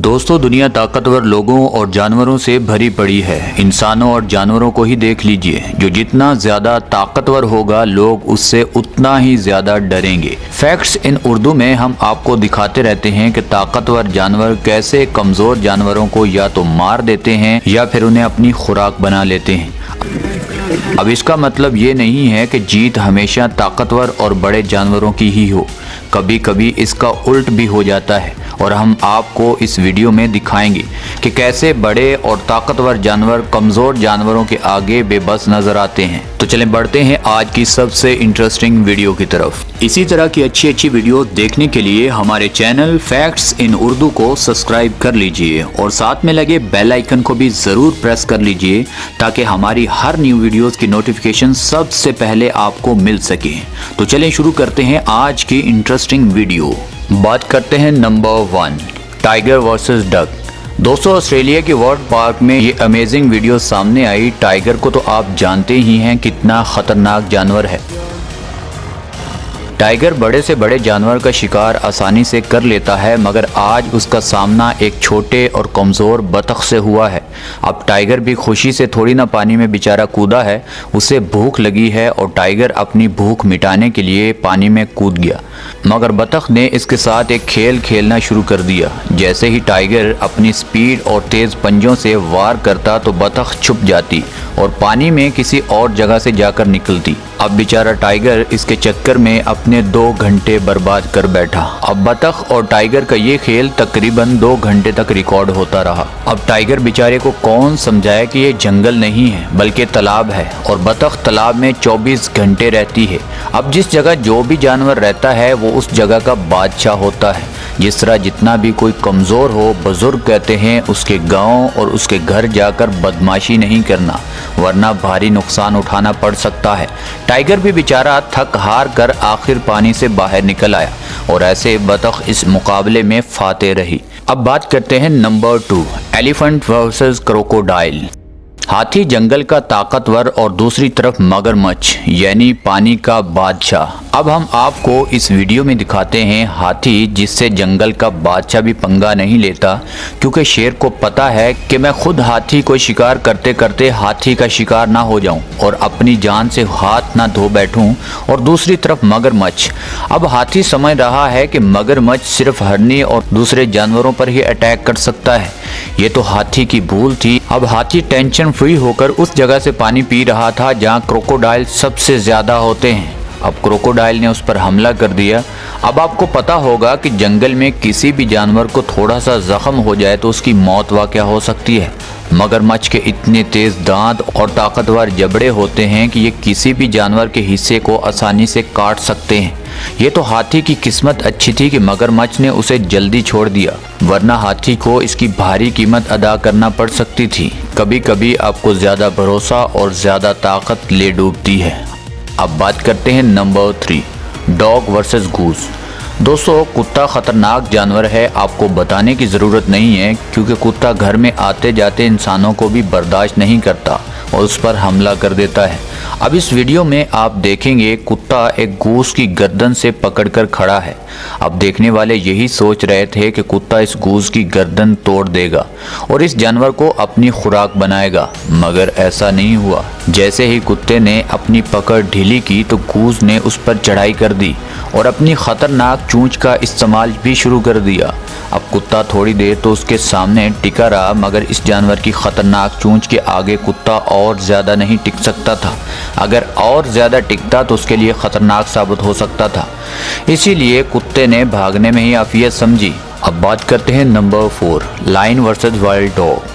दोस्तों, दुनिया ताकतवर लोगों और जानवरों से भरी पड़ी है। इंसानों और जानवरों को ही देख लीजिए, जो जितना ज्यादा ताकतवर होगा लोग उससे उतना ही ज्यादा डरेंगे। फैक्ट्स इन उर्दू में हम आपको दिखाते रहते हैं कि ताकतवर जानवर कैसे कमजोर जानवरों को या तो मार देते हैं या फिर उन्हें अपनी खुराक बना लेते हैं। अब इसका मतलब ये नहीं है कि जीत हमेशा ताकतवर और बड़े जानवरों की ही हो, कभी कभी इसका उल्ट भी हो जाता है और हम आपको इस वीडियो में दिखाएंगे कि कैसे बड़े और ताकतवर जानवर कमज़ोर जानवरों के आगे बेबस नजर आते हैं। तो चलें बढ़ते हैं आज की सबसे इंटरेस्टिंग वीडियो की तरफ। इसी तरह की अच्छी वीडियो देखने के लिए हमारे चैनल फैक्ट्स इन उर्दू को सब्सक्राइब कर लीजिए और साथ में लगे बेल आइकन को भी ज़रूर प्रेस कर लीजिए ताकि हमारी हर न्यू वीडियोज़ की नोटिफिकेशन सबसे पहले आपको मिल सके। तो चलें शुरू करते हैं आज की इंटरेस्टिंग वीडियो। बात करते हैं नंबर 1, टाइगर वर्सेस डक। दोस्तों, ऑस्ट्रेलिया के वर्ल्ड पार्क में ये अमेजिंग वीडियो सामने आई। टाइगर को तो आप जानते ही हैं कितना खतरनाक जानवर है। टाइगर बड़े से बड़े जानवर का शिकार आसानी से कर लेता है, मगर आज उसका सामना एक छोटे और कमज़ोर बतख से हुआ है। अब टाइगर भी खुशी से थोड़ी ना पानी में बेचारा कूदा है, उसे भूख लगी है और टाइगर अपनी भूख मिटाने के लिए पानी में कूद गया, मगर बतख ने इसके साथ एक खेल खेलना शुरू कर दिया। जैसे ही टाइगर अपनी स्पीड और तेज़ पंजों से वार करता तो बतख छुप जाती और पानी में किसी और जगह से जाकर निकलती। अब बेचारा टाइगर इसके चक्कर में अपने 2 घंटे बर्बाद कर बैठा। अब बतख और टाइगर का ये खेल तकरीबन 2 घंटे तक रिकॉर्ड होता रहा। अब टाइगर बेचारे को कौन समझाए कि ये जंगल नहीं है बल्कि तालाब है और बतख तालाब में 24 घंटे रहती है। अब जिस जगह जो भी जानवर रहता है वो उस जगह का बादशाह होता है। जिस तरह जितना भी कोई कमज़ोर हो, बुजुर्ग कहते हैं उसके गांव और उसके घर जाकर बदमाशी नहीं करना, वरना भारी नुकसान उठाना पड़ सकता है। टाइगर भी बेचारा थक हार कर आखिर पानी से बाहर निकल आया और ऐसे बतख इस मुकाबले में फाते रही। अब बात करते हैं नंबर 2, एलिफेंट वर्सेस क्रोकोडाइल। हाथी जंगल का ताकतवर और दूसरी तरफ मगरमच्छ यानी पानी का बादशाह। अब हम आपको इस वीडियो में दिखाते हैं हाथी जिससे जंगल का बादशाह भी पंगा नहीं लेता, क्योंकि शेर को पता है कि मैं खुद हाथी को शिकार करते करते हाथी का शिकार ना हो जाऊं और अपनी जान से हाथ ना धो बैठूं। और दूसरी तरफ मगरमच्छ। अब हाथी समझ रहा है कि मगरमच्छ सिर्फ हिरनी और दूसरे जानवरों पर ही अटैक कर सकता है। ये तो हाथी की भूल थी। अब हाथी टेंशन फ्री होकर उस जगह से पानी पी रहा था जहां क्रोकोडाइल सबसे ज्यादा होते हैं। अब क्रोकोडाइल ने उस पर हमला कर दिया। अब आपको पता होगा कि जंगल में किसी भी जानवर को थोड़ा सा जख्म हो जाए तो उसकी मौत वाक़या हो सकती है। मगरमच्छ के इतने तेज दांत और ताकतवर जबड़े होते हैं कि ये किसी भी जानवर के हिस्से को आसानी से काट सकते हैं। ये तो हाथी की किस्मत अच्छी थी कि मगरमच्छ ने उसे जल्दी छोड़ दिया, वरना हाथी को इसकी भारी कीमत अदा करना पड़ सकती थी। कभी कभी आपको ज़्यादा भरोसा और ज़्यादा ताकत ले डूबती है। अब बात करते हैं नंबर 3, डॉग वर्सेस गूस। दोस्तों, कुत्ता खतरनाक जानवर है, आपको बताने की ज़रूरत नहीं है, क्योंकि कुत्ता घर में आते जाते इंसानों को भी बर्दाश्त नहीं करता और उस पर हमला कर देता है। अब इस वीडियो में आप देखेंगे कुत्ता एक गूस की गर्दन से पकड़कर खड़ा है। अब देखने वाले यही सोच रहे थे कि कुत्ता इस गूस की गर्दन तोड़ देगा और इस जानवर को अपनी खुराक बनाएगा, मगर ऐसा नहीं हुआ। जैसे ही कुत्ते ने अपनी पकड़ ढीली की तो गूस ने उस पर चढ़ाई कर दी और अपनी खतरनाक चोंच का इस्तेमाल भी शुरू कर दिया। अब कुत्ता थोड़ी देर तो उसके सामने टिका रहा, मगर इस जानवर की खतरनाक चोंच के आगे कुत्ता और ज़्यादा नहीं टिक सकता था। अगर और ज़्यादा टिकता तो उसके लिए ख़तरनाक साबित हो सकता था। इसीलिए कुत्ते ने भागने में ही आफियत समझी। अब बात करते हैं number 4, lion versus wild dog.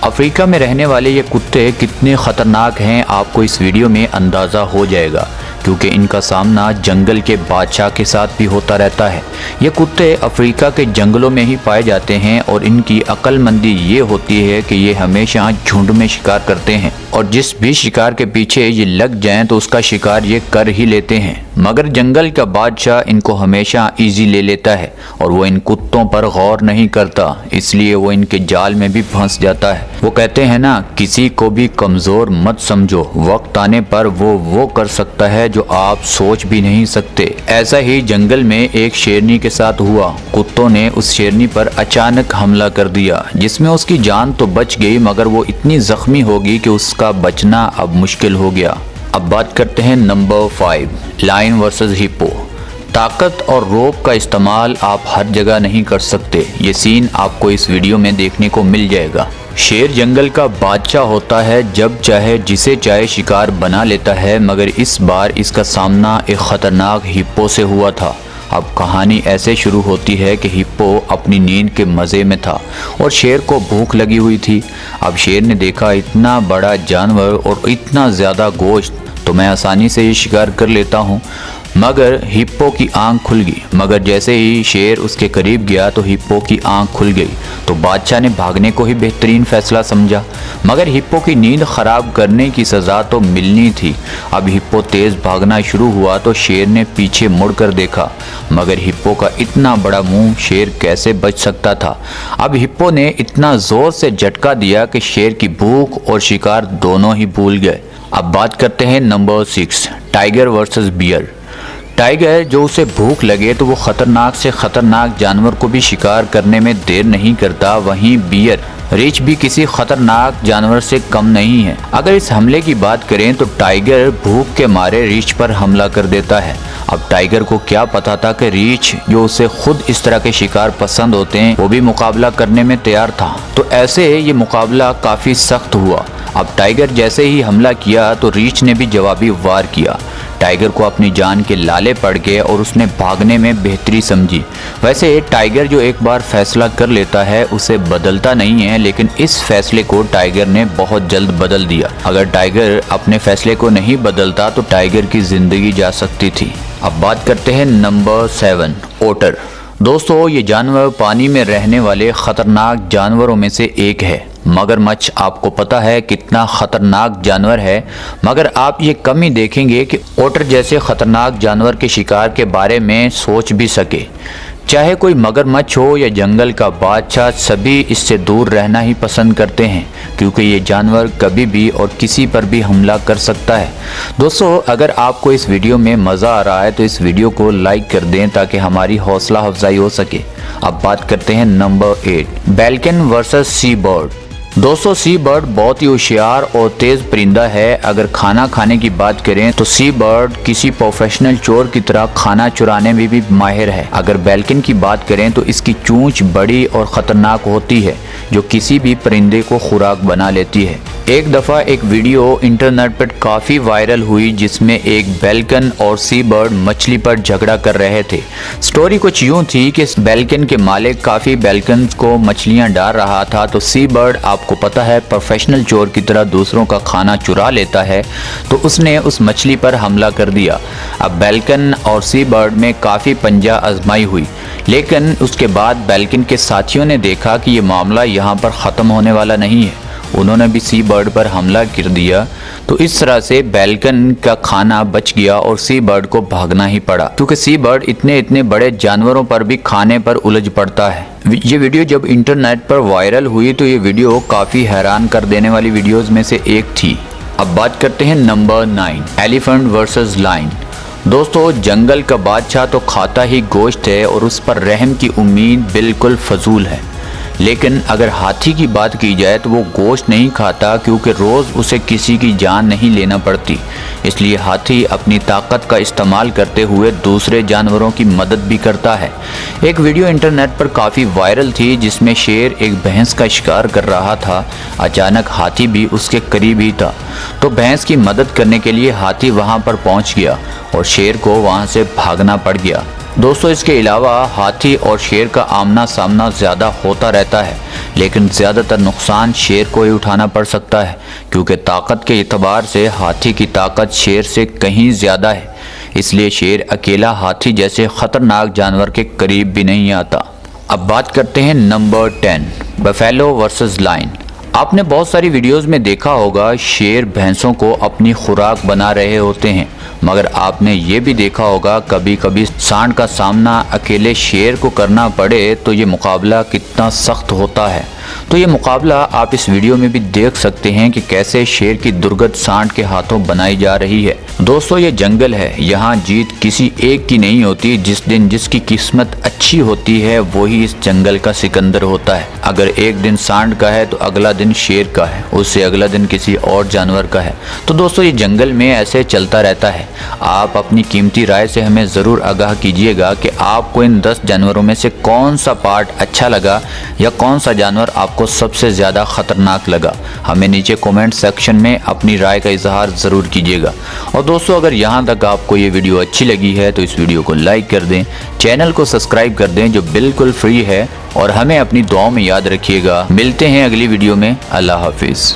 Africa में रहने वाले ये कुत्ते कितने ख़तरनाक हैं आपको इस वीडियो में अंदाज़ा हो जाएगा, क्योंकि इनका सामना जंगल के बादशाह के साथ भी होता रहता है। ये कुत्ते अफ्रीका के जंगलों में ही पाए जाते हैं और इनकी अक्लमंदी ये होती है कि ये हमेशा झुंड में शिकार करते हैं और जिस भी शिकार के पीछे ये लग जाएं तो उसका शिकार ये कर ही लेते हैं। मगर जंगल का बादशाह इनको हमेशा इजी ले लेता है और वो इन कुत्तों पर गौर नहीं करता, इसलिए वो इनके जाल में भी फंस जाता है। वो कहते हैं ना, किसी को भी कमज़ोर मत समझो, वक्त आने पर वो कर सकता है जो आप सोच भी नहीं सकते। ऐसा ही जंगल में एक शेरनी के साथ हुआ। कुत्तों ने उस शेरनी पर अचानक हमला कर दिया, जिसमें उसकी जान तो बच गई मगर वो इतनी जख्मी होगी कि उसका बचना अब मुश्किल हो गया। अब बात करते हैं नंबर 5, लायन वर्सेस हिप्पो। ताकत और रोप का इस्तेमाल आप हर जगह नहीं कर सकते। ये सीन आपको इस वीडियो में देखने को मिल जाएगा। शेर जंगल का बादशाह होता है, जब चाहे जिसे चाहे शिकार बना लेता है, मगर इस बार इसका सामना एक खतरनाक हिप्पो से हुआ था। अब कहानी ऐसे शुरू होती है कि हिप्पो अपनी नींद के मज़े में था और शेर को भूख लगी हुई थी। अब शेर ने देखा इतना बड़ा जानवर और इतना ज़्यादा गोश्त, तो मैं आसानी से ये शिकार कर लेता हूँ। मगर हिप्पो की आंख खुल गई। मगर जैसे ही शेर उसके करीब गया तो हिप्पो की आंख खुल गई। तो बादशाह ने भागने को ही बेहतरीन फैसला समझा, मगर हिप्पो की नींद ख़राब करने की सज़ा तो मिलनी थी। अब हिप्पो तेज़ भागना शुरू हुआ तो शेर ने पीछे मुड़कर देखा, मगर हिप्पो का इतना बड़ा मुंह, शेर कैसे बच सकता था। अब हिप्पो ने इतना ज़ोर से झटका दिया कि शेर की भूख और शिकार दोनों ही भूल गए। अब बात करते हैं number 6, tiger versus bear. Tiger जो उसे भूख लगे तो वो खतरनाक से खतरनाक जानवर को भी शिकार करने में देर नहीं करता। वहीं बियर रीछ भी किसी खतरनाक जानवर से कम नहीं है। अगर इस हमले की बात करें तो टाइगर भूख के मारे रीछ पर हमला कर देता है। अब टाइगर को क्या पता था कि रीछ, जो उसे खुद इस तरह के शिकार पसंद होते हैं, वो भी मुकाबला करने में तैयार था। तो ऐसे ये मुकाबला काफ़ी सख्त हुआ। अब टाइगर जैसे ही हमला किया तो रीछ ने भी जवाबी वार किया। टाइगर को अपनी जान के लाले पड़ गए और उसने भागने में बेहतरी समझी। वैसे टाइगर जो एक बार फैसला कर लेता है उसे बदलता नहीं है, लेकिन इस फैसले को टाइगर ने बहुत जल्द बदल दिया। अगर टाइगर अपने फैसले को नहीं बदलता तो टाइगर की ज़िंदगी जा सकती थी। अब बात करते हैं नंबर 7, ओटर। दोस्तों, ये जानवर पानी में रहने वाले ख़तरनाक जानवरों में से एक है। मगरमच्छ आपको पता है कितना ख़तरनाक जानवर है, मगर आप ये कम ही देखेंगे कि ओटर जैसे ख़तरनाक जानवर के शिकार के बारे में सोच भी सके। चाहे कोई मगरमच्छ हो या जंगल का बादशाह, सभी इससे दूर रहना ही पसंद करते हैं, क्योंकि ये जानवर कभी भी और किसी पर भी हमला कर सकता है। दोस्तों, अगर आपको इस वीडियो में मज़ा आ रहा है तो इस वीडियो को लाइक कर दें ताकि हमारी हौसला अफजाई हो सके। अब बात करते हैं नंबर 8, बेल्कन वर्सेस सी बर्ड। दोस्तों, सी बर्ड बहुत ही होशियार और तेज़ परिंदा है। अगर खाना खाने की बात करें तो सी बर्ड किसी प्रोफेशनल चोर की तरह खाना चुराने में भी माहिर है। अगर बेल्कन की बात करें तो इसकी चोंच बड़ी और ख़तरनाक होती है, जो किसी भी परिंदे को खुराक बना लेती है। एक दफ़ा एक वीडियो इंटरनेट पर काफ़ी वायरल हुई जिसमें एक बेल्कन और सी बर्ड मछली पर झगड़ा कर रहे थे। स्टोरी कुछ यूँ थी कि बेल्कन के मालिक काफ़ी बेल्कन को मछलियाँ डाल रहा था, तो सी बर्ड, आपको पता है, प्रोफेशनल चोर की तरह दूसरों का खाना चुरा लेता है, तो उसने उस मछली पर हमला कर दिया। अब बेल्कन और सी बर्ड में काफ़ी पंजा आजमाई हुई, लेकिन उसके बाद बेल्कन के साथियों ने देखा कि ये मामला यहाँ पर ख़त्म होने वाला नहीं है। उन्होंने भी सी बर्ड पर हमला कर दिया, तो इस तरह से बेल्कन का खाना बच गया और सी बर्ड को भागना ही पड़ा, क्योंकि सी बर्ड इतने बड़े जानवरों पर भी खाने पर उलझ पड़ता है। ये वीडियो जब इंटरनेट पर वायरल हुई तो ये वीडियो काफ़ी हैरान कर देने वाली वीडियोज़ में से एक थी। अब बात करते हैं नंबर 9, एलिफेंट वर्सेस लायन। दोस्तों, जंगल का बादशाह तो खाता ही गोश्त है और उस पर रहम की उम्मीद बिल्कुल फजूल है। लेकिन अगर हाथी की बात की जाए तो वो गोश्त नहीं खाता, क्योंकि रोज़ उसे किसी की जान नहीं लेना पड़ती। इसलिए हाथी अपनी ताकत का इस्तेमाल करते हुए दूसरे जानवरों की मदद भी करता है। एक वीडियो इंटरनेट पर काफ़ी वायरल थी जिसमें शेर एक भैंस का शिकार कर रहा था। अचानक हाथी भी उसके करीब ही था, तो भैंस की मदद करने के लिए हाथी वहाँ पर पहुँच गया और शेर को वहाँ से भागना पड़ गया। दोस्तों, इसके अलावा हाथी और शेर का आमना सामना ज़्यादा होता रहता है, लेकिन ज़्यादातर नुकसान शेर को ही उठाना पड़ सकता है, क्योंकि ताकत के एतबार से हाथी की ताकत शेर से कहीं ज़्यादा है। इसलिए शेर अकेला हाथी जैसे ख़तरनाक जानवर के करीब भी नहीं आता। अब बात करते हैं नंबर 10, बफेलो वर्सेस लायन। आपने बहुत सारी वीडियोस में देखा होगा, शेर भैंसों को अपनी खुराक बना रहे होते हैं, मगर आपने ये भी देखा होगा कभी कभी सांड का सामना अकेले शेर को करना पड़े तो ये मुकाबला कितना सख्त होता है। तो ये मुकाबला आप इस वीडियो में भी देख सकते हैं कि कैसे शेर की दुर्गत सांड के हाथों बनाई जा रही है। दोस्तों ये जंगल है, यहाँ जीत किसी एक की नहीं होती। जिस दिन जिसकी किस्मत अच्छी होती है वही इस जंगल का सिकंदर होता है। अगर एक दिन सांड का है तो अगला दिन शेर का है, उससे अगला दिन किसी और जानवर का है। तो दोस्तों ये जंगल में ऐसे चलता रहता है। आप अपनी कीमती राय से हमें ज़रूर आगाह कीजिएगा कि आपको इन 10 जानवरों में से कौन सा पार्ट अच्छा लगा या कौन सा जानवर आपको सबसे ज़्यादा ख़तरनाक लगा। हमें नीचे कमेंट सेक्शन में अपनी राय का इजहार ज़रूर कीजिएगा। और दोस्तों अगर यहाँ तक आपको ये वीडियो अच्छी लगी है तो इस वीडियो को लाइक कर दें, चैनल को सब्सक्राइब कर दें जो बिल्कुल फ्री है, और हमें अपनी दुआओं में याद रखिएगा। मिलते हैं अगली वीडियो में। अल्लाह हाफिज़।